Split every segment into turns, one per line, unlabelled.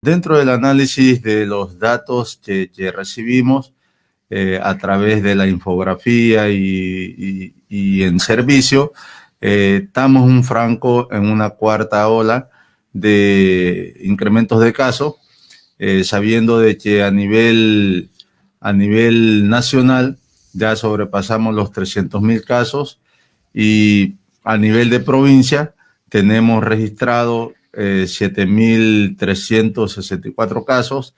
Dentro del análisis de los datos que recibimos a través de la infografía y en servicio, estamos en una cuarta ola de incrementos de casos, sabiendo de que a nivel nacional ya sobrepasamos los 300.000 casos y a nivel de provincia tenemos registrado 7.364 casos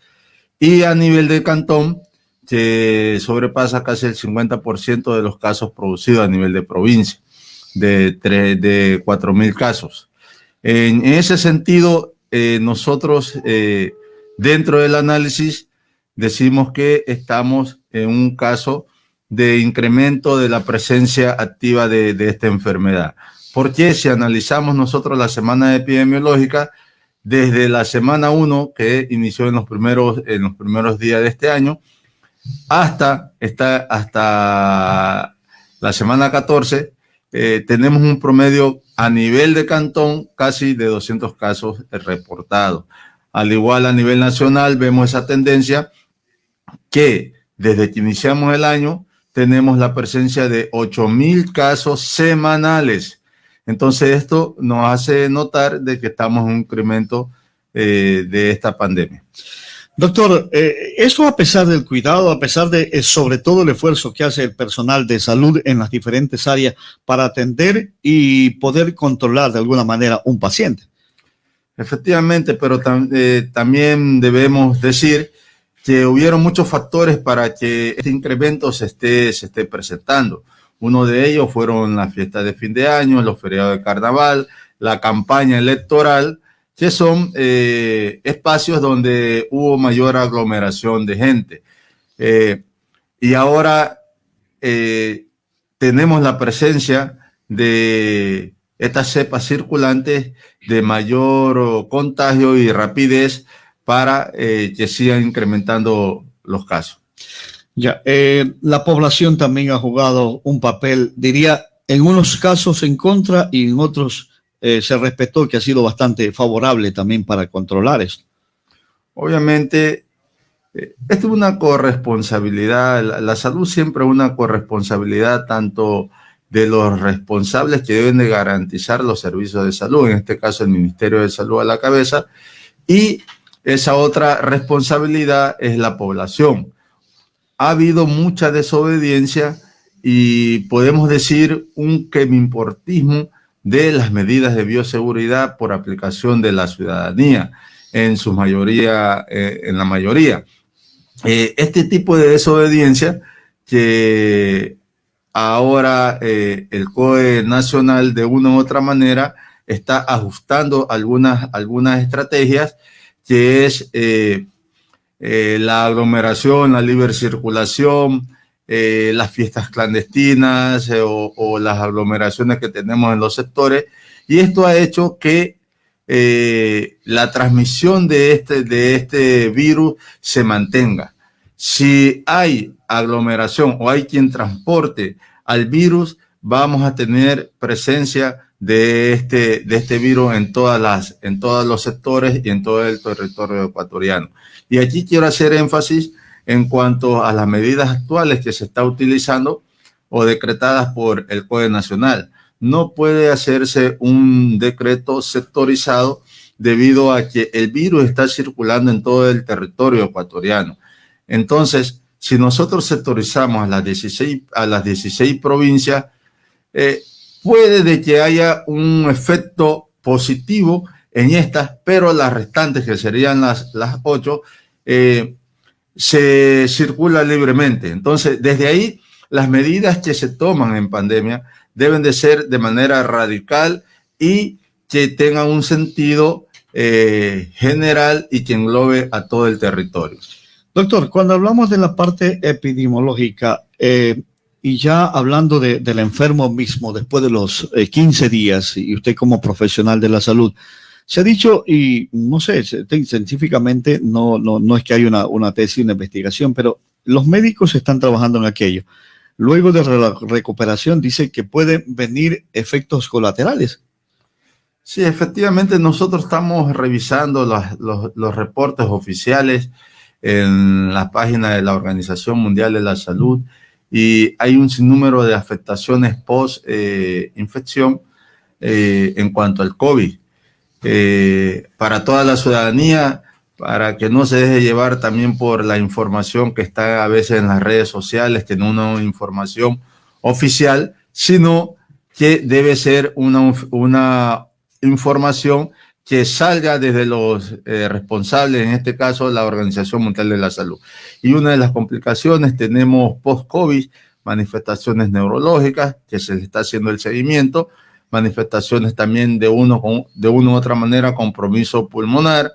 y a nivel de cantón que sobrepasa casi el 50% de los casos producidos a nivel de provincia, de 4.000 casos. En ese sentido, nosotros dentro del análisis decimos que estamos en un caso de incremento de la presencia activa de esta enfermedad. Porque si analizamos nosotros la semana epidemiológica, desde la semana 1, que inició en los primeros días de este año, hasta la semana 14, tenemos un promedio a nivel de cantón casi de 200 casos reportados. Al igual a nivel nacional vemos esa tendencia que desde que iniciamos el año tenemos la presencia de 8.000 casos semanales. Entonces esto nos hace notar de que estamos en un incremento de esta pandemia.
Doctor, eso a pesar del cuidado, a pesar de sobre todo el esfuerzo que hace el personal de salud en las diferentes áreas para atender y poder controlar de alguna manera un paciente.
Efectivamente, pero también debemos decir que hubieron muchos factores para que este incremento se esté presentando. Uno de ellos fueron las fiestas de fin de año, los feriados de carnaval, la campaña electoral, que son espacios donde hubo mayor aglomeración de gente. Y ahora tenemos la presencia de estas cepas circulantes de mayor contagio y rapidez para que sigan incrementando los casos.
Ya, la población también ha jugado un papel, diría, en unos casos en contra y en otros se respetó, que ha sido bastante favorable también para controlar esto.
Obviamente, esto es una corresponsabilidad, la salud siempre es una corresponsabilidad tanto de los responsables que deben de garantizar los servicios de salud, en este caso el Ministerio de Salud a la cabeza, y esa otra responsabilidad es la población. Ha habido mucha desobediencia y podemos decir un quemimportismo de las medidas de bioseguridad por aplicación de la ciudadanía, en su mayoría, en la mayoría. Este tipo de desobediencia que ahora el COE nacional de una u otra manera está ajustando algunas estrategias, que es la aglomeración, la libre circulación, las fiestas clandestinas o las aglomeraciones que tenemos en los sectores, y esto ha hecho que la transmisión de este virus se mantenga. Si hay aglomeración o hay quien transporte al virus, vamos a tener presencia de este virus en todos los sectores y en todo el territorio ecuatoriano. Y aquí quiero hacer énfasis en cuanto a las medidas actuales que se está utilizando o decretadas por el COE nacional. No puede hacerse un decreto sectorizado debido a que el virus está circulando en todo el territorio ecuatoriano. Entonces, si nosotros sectorizamos a las 16 provincias, puede de que haya un efecto positivo en estas, pero las restantes, que serían las 8, se circula libremente. Entonces, desde ahí, las medidas que se toman en pandemia deben de ser de manera radical y que tengan un sentido general y que englobe a todo el territorio.
Doctor, cuando hablamos de la parte epidemiológica y ya hablando del enfermo mismo después de los 15 días, y usted como profesional de la salud, se ha dicho, y no sé, científicamente no es que hay una tesis, una investigación, pero los médicos están trabajando en aquello. Luego de la recuperación dice que pueden venir efectos colaterales.
Sí, efectivamente nosotros estamos revisando los reportes oficiales en la página de la Organización Mundial de la Salud y hay un sinnúmero de afectaciones post-infección en cuanto al COVID. Para toda la ciudadanía, para que no se deje llevar también por la información que está a veces en las redes sociales, que no es una información oficial, sino que debe ser una información que salga desde los responsables, en este caso la Organización Mundial de la Salud. Y una de las complicaciones, tenemos post-COVID, manifestaciones neurológicas, que se le está haciendo el seguimiento, manifestaciones también de una u otra manera, compromiso pulmonar.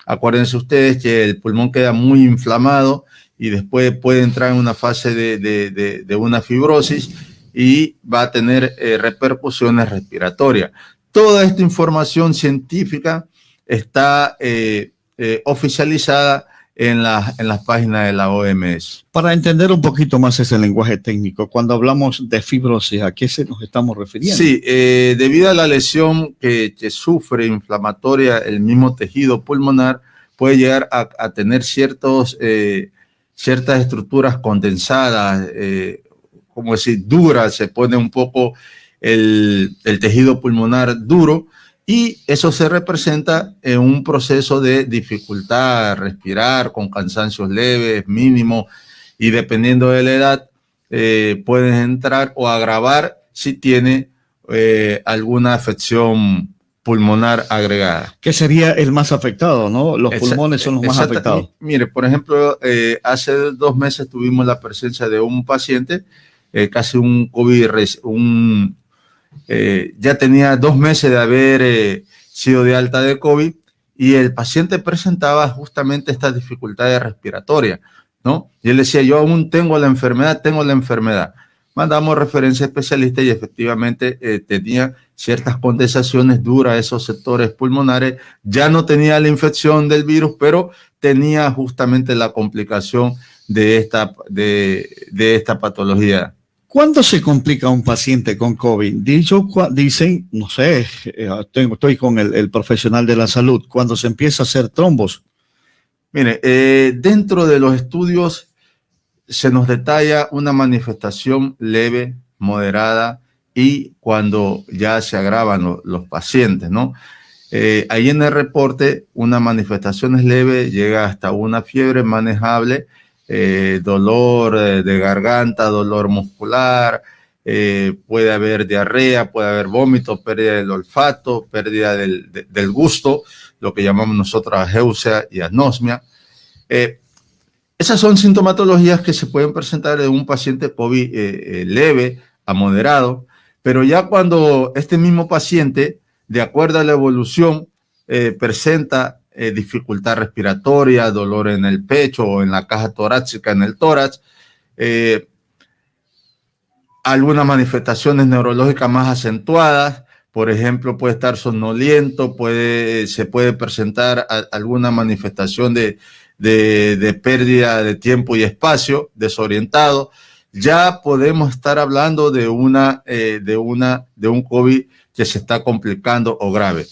Acuérdense ustedes que el pulmón queda muy inflamado y después puede entrar en una fase de una fibrosis y va a tener repercusiones respiratorias. Toda esta información científica está oficializada en las páginas de la OMS.
Para entender un poquito más ese lenguaje técnico, cuando hablamos de fibrosis, ¿a qué se nos estamos refiriendo?
Sí, debido a la lesión que sufre inflamatoria el mismo tejido pulmonar, puede llegar a tener ciertas estructuras condensadas, como decir, duras, se pone un poco el tejido pulmonar duro, y eso se representa en un proceso de dificultad a respirar, con cansancios leves, mínimos, y dependiendo de la edad, pueden entrar o agravar si tiene alguna afección pulmonar agregada.
¿Qué sería el más afectado, no? Los pulmones son los más afectados.
Mire, por ejemplo, hace 2 meses tuvimos la presencia de un paciente, casi un COVID, ya tenía 2 meses de haber sido de alta de COVID, y el paciente presentaba justamente estas dificultades respiratorias, ¿no? Y él decía, yo aún tengo la enfermedad. Mandamos referencia especialista y efectivamente tenía ciertas condensaciones duras esos sectores pulmonares, ya no tenía la infección del virus, pero tenía justamente la complicación de esta patología.
¿Cuándo se complica un paciente con COVID? Dicen, no sé, estoy con el profesional de la salud, cuando se empieza a hacer trombos.
Mire, dentro de los estudios se nos detalla una manifestación leve, moderada, y cuando ya se agravan los pacientes, ¿no? Ahí en el reporte, una manifestación es leve, llega hasta una fiebre manejable, dolor de garganta, dolor muscular, puede haber diarrea, puede haber vómito, pérdida del olfato, pérdida del gusto, lo que llamamos nosotros ageusia y anosmia. Esas son sintomatologías que se pueden presentar en un paciente COVID leve a moderado, pero ya cuando este mismo paciente, de acuerdo a la evolución, presenta dificultad respiratoria, dolor en el pecho o en la caja torácica, en el tórax, algunas manifestaciones neurológicas más acentuadas, por ejemplo, puede estar somnoliento, se puede presentar alguna manifestación de pérdida de tiempo y espacio, desorientado. Ya podemos estar hablando de un COVID que se está complicando o grave.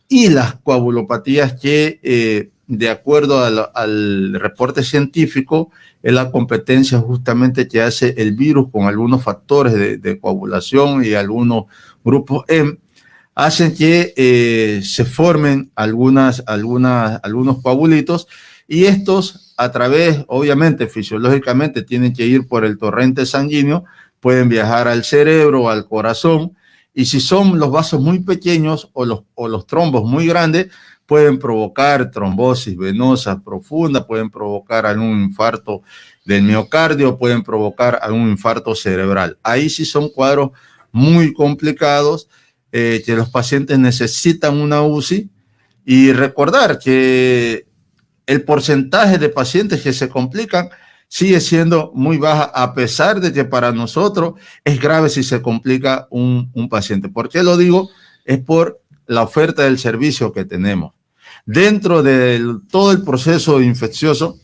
Y las coagulopatías que, de acuerdo al reporte científico, es la competencia justamente que hace el virus con algunos factores de coagulación y algunos grupos M, hacen que se formen algunos coagulitos, y estos, a través, obviamente, fisiológicamente, tienen que ir por el torrente sanguíneo, pueden viajar al cerebro o al corazón, y si son los vasos muy pequeños o los trombos muy grandes, pueden provocar trombosis venosa profunda, pueden provocar algún infarto del miocardio, pueden provocar algún infarto cerebral. Ahí sí son cuadros muy complicados, que los pacientes necesitan una UCI, y recordar que el porcentaje de pacientes que se complican sigue siendo muy baja, a pesar de que para nosotros es grave si se complica un paciente. ¿Por qué lo digo? Es por la oferta del servicio que tenemos. Dentro de todo el proceso infeccioso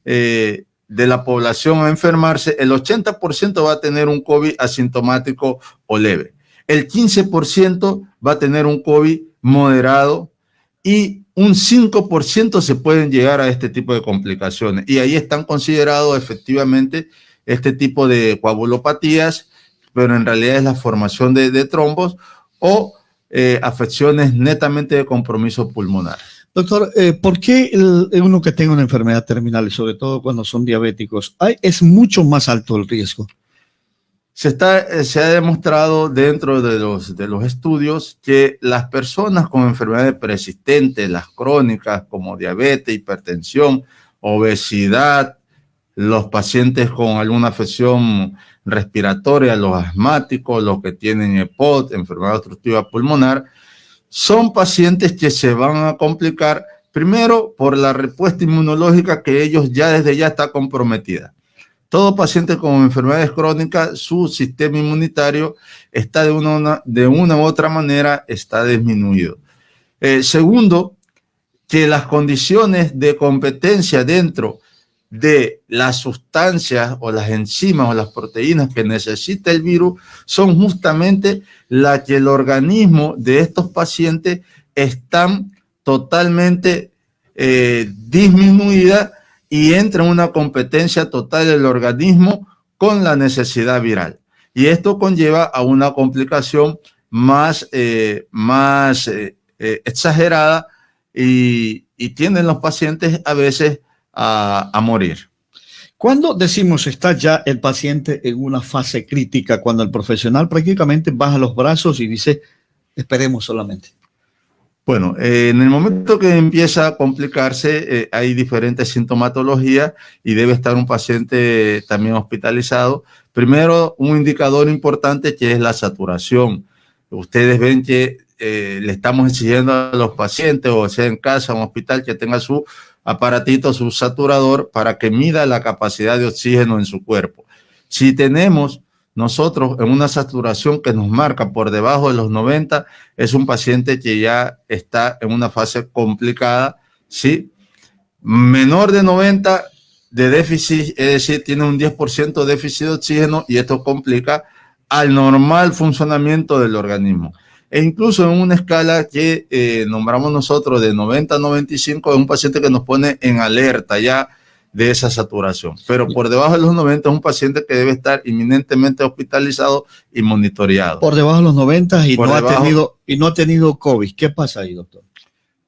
de la población a enfermarse, el 80% va a tener un COVID asintomático o leve. el 15% va a tener un COVID moderado y un 5% se pueden llegar a este tipo de complicaciones. Y ahí están considerados efectivamente este tipo de coagulopatías, pero en realidad es la formación de trombos o afecciones netamente de compromiso pulmonar.
Doctor, ¿por qué uno que tenga una enfermedad terminal, y sobre todo cuando son diabéticos, es mucho más alto el riesgo?
Se ha demostrado dentro de los estudios que las personas con enfermedades persistentes, las crónicas como diabetes, hipertensión, obesidad, los pacientes con alguna afección respiratoria, los asmáticos, los que tienen EPOC, enfermedad obstructiva pulmonar, son pacientes que se van a complicar primero por la respuesta inmunológica que ellos desde ya está comprometida. Todo paciente con enfermedades crónicas, su sistema inmunitario está de una u otra manera está disminuido. Segundo, que las condiciones de competencia dentro de las sustancias o las enzimas o las proteínas que necesita el virus son justamente las que el organismo de estos pacientes están totalmente disminuidas y entra en una competencia total del organismo con la necesidad viral. Y esto conlleva a una complicación más exagerada y tienden los pacientes a veces a morir.
¿Cuándo decimos está ya el paciente en una fase crítica? Cuando el profesional prácticamente baja los brazos y dice, esperemos solamente.
Bueno, en el momento que empieza a complicarse, hay diferentes sintomatologías y debe estar un paciente también hospitalizado. Primero, un indicador importante que es la saturación. Ustedes ven que le estamos exigiendo a los pacientes, o sea en casa o en hospital, que tenga su aparatito, su saturador, para que mida la capacidad de oxígeno en su cuerpo. Si tenemos nosotros en una saturación que nos marca por debajo de los 90, es un paciente que ya está en una fase complicada, ¿sí? Menor de 90 de déficit, es decir, tiene un 10% de déficit de oxígeno, y esto complica al normal funcionamiento del organismo. E incluso en una escala que nombramos nosotros de 90 a 95, es un paciente que nos pone en alerta ya de esa saturación. Pero por debajo de los 90 es un paciente que debe estar inminentemente hospitalizado y monitoreado.
Por debajo de los 90 y no ha tenido COVID. ¿Qué pasa ahí, doctor?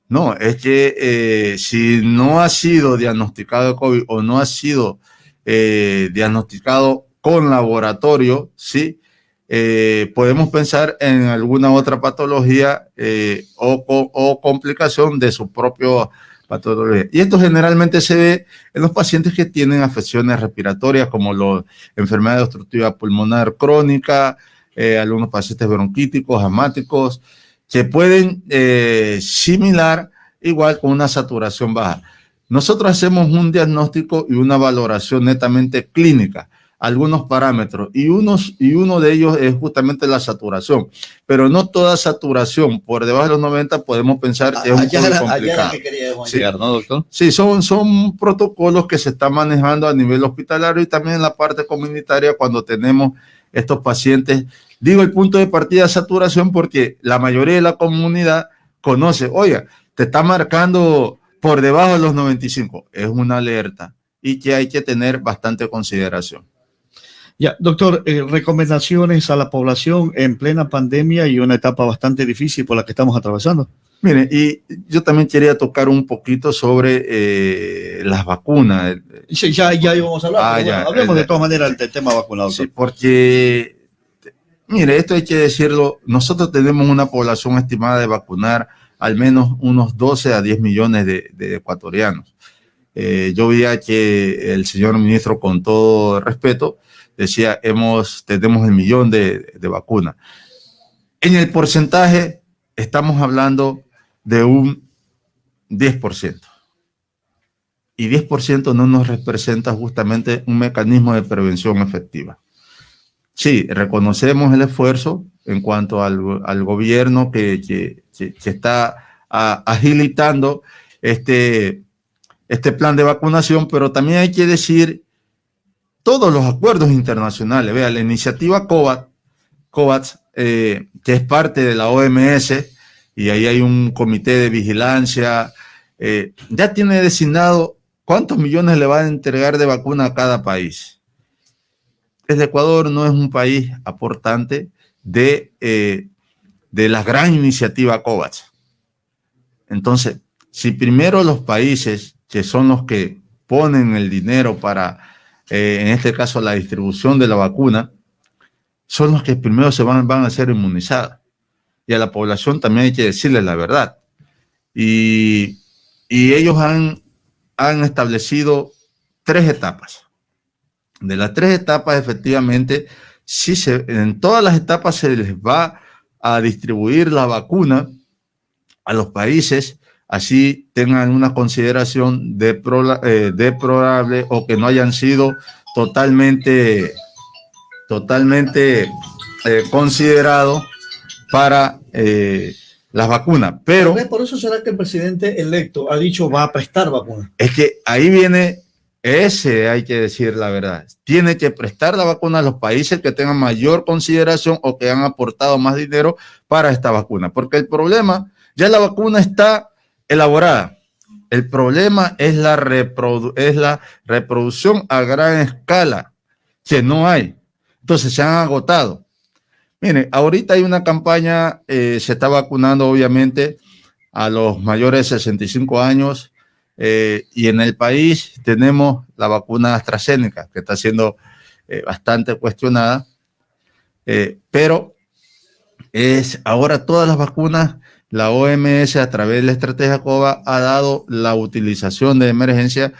No, es que si no ha sido diagnosticado de COVID o no ha sido diagnosticado con laboratorio, ¿sí? Podemos pensar en alguna otra patología o complicación de su propio patología. Y esto generalmente se ve en los pacientes que tienen afecciones respiratorias, como la enfermedad obstructiva pulmonar crónica, algunos pacientes bronquíticos, asmáticos, que pueden similar igual con una saturación baja. Nosotros hacemos un diagnóstico y una valoración netamente clínica, algunos parámetros, y uno de ellos es justamente la saturación, pero no toda saturación por debajo de los 90 podemos pensar que es un poco complicado.
Sí, ¿no, doctor?
Sí, son protocolos que se están manejando a nivel hospitalario y también en la parte comunitaria cuando tenemos estos pacientes. Digo el punto de partida de saturación porque la mayoría de la comunidad conoce, oiga, te está marcando por debajo de los 95, es una alerta y que hay que tener bastante consideración.
Ya, doctor, recomendaciones a la población en plena pandemia y una etapa bastante difícil por la que estamos atravesando.
Mire, y yo también quería tocar un poquito sobre las vacunas.
Sí, ya íbamos a hablar, pero bueno, hablemos de todas maneras del tema vacunado.
Sí, porque, mire, esto hay que decirlo, nosotros tenemos una población estimada de vacunar al menos unos 12 a 10 millones de ecuatorianos. Yo veía que el señor ministro, con todo respeto, decía, tenemos el millón de vacunas. En el porcentaje estamos hablando de un 10%. Y 10% no nos representa justamente un mecanismo de prevención efectiva. Sí, reconocemos el esfuerzo en cuanto al gobierno que está agilitando este plan de vacunación, pero también hay que decir todos los acuerdos internacionales. Vea, la iniciativa COVAX que es parte de la OMS, y ahí hay un comité de vigilancia, ya tiene designado cuántos millones le va a entregar de vacuna a cada país. El Ecuador no es un país aportante de la gran iniciativa COVAX. Entonces, si primero los países, que son los que ponen el dinero para, en este caso, la distribución de la vacuna, son los que primero van a ser inmunizados. Y a la población también hay que decirles la verdad. Y ellos han establecido 3 etapas. De las 3 etapas, efectivamente, en todas las etapas se les va a distribuir la vacuna a los países, así tengan una consideración deplorable o que no hayan sido totalmente considerados para las vacunas. Pero
por eso será que el presidente electo ha dicho va a prestar vacunas.
Es que ahí viene hay que decir la verdad. Tiene que prestar la vacuna a los países que tengan mayor consideración o que han aportado más dinero para esta vacuna. Porque el problema, ya la vacuna está elaborada. El problema es la reproducción a gran escala, que no hay. Entonces se han agotado. Mire, ahorita hay una campaña, se está vacunando obviamente a los mayores de 65 años y en el país tenemos la vacuna AstraZeneca, que está siendo bastante cuestionada, pero ahora todas las vacunas, la OMS a través de la estrategia COVAX ha dado la utilización de emergencia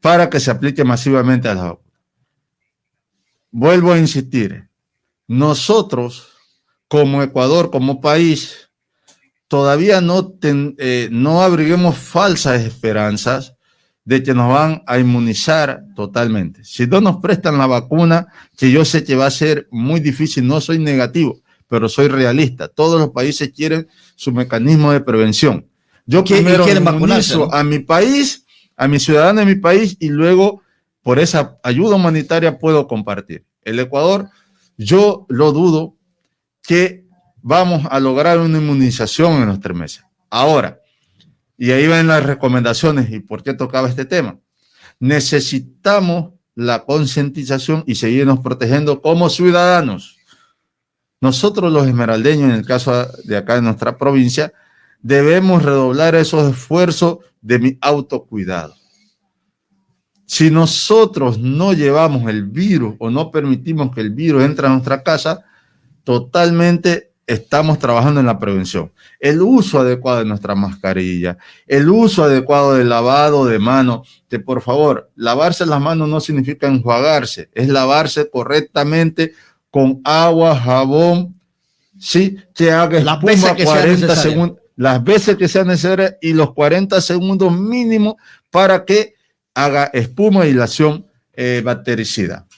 para que se aplique masivamente a las vacunas. Vuelvo a insistir, nosotros como Ecuador, como país, todavía no abriguemos falsas esperanzas de que nos van a inmunizar totalmente. Si no nos prestan la vacuna, que yo sé que va a ser muy difícil, no soy negativo, pero soy realista. Todos los países quieren su mecanismo de prevención. Yo primero inmunizo a mi país, a mis ciudadanos de mi país, y luego por esa ayuda humanitaria puedo compartir. El Ecuador, yo lo dudo que vamos a lograr una inmunización en los 3 meses. Ahora, y ahí van las recomendaciones y por qué tocaba este tema. Necesitamos la concientización y seguirnos protegiendo como ciudadanos. Nosotros los esmeraldeños, en el caso de acá en nuestra provincia, debemos redoblar esos esfuerzos de mi autocuidado. Si nosotros no llevamos el virus o no permitimos que el virus entre a nuestra casa, totalmente estamos trabajando en la prevención. El uso adecuado de nuestra mascarilla, el uso adecuado del lavado de manos, que por favor, lavarse las manos no significa enjuagarse, es lavarse correctamente con agua, jabón, sí, que haga espuma 40 segundos, las veces que sea necesaria y los 40 segundos mínimo para que haga espuma y dilación bactericida.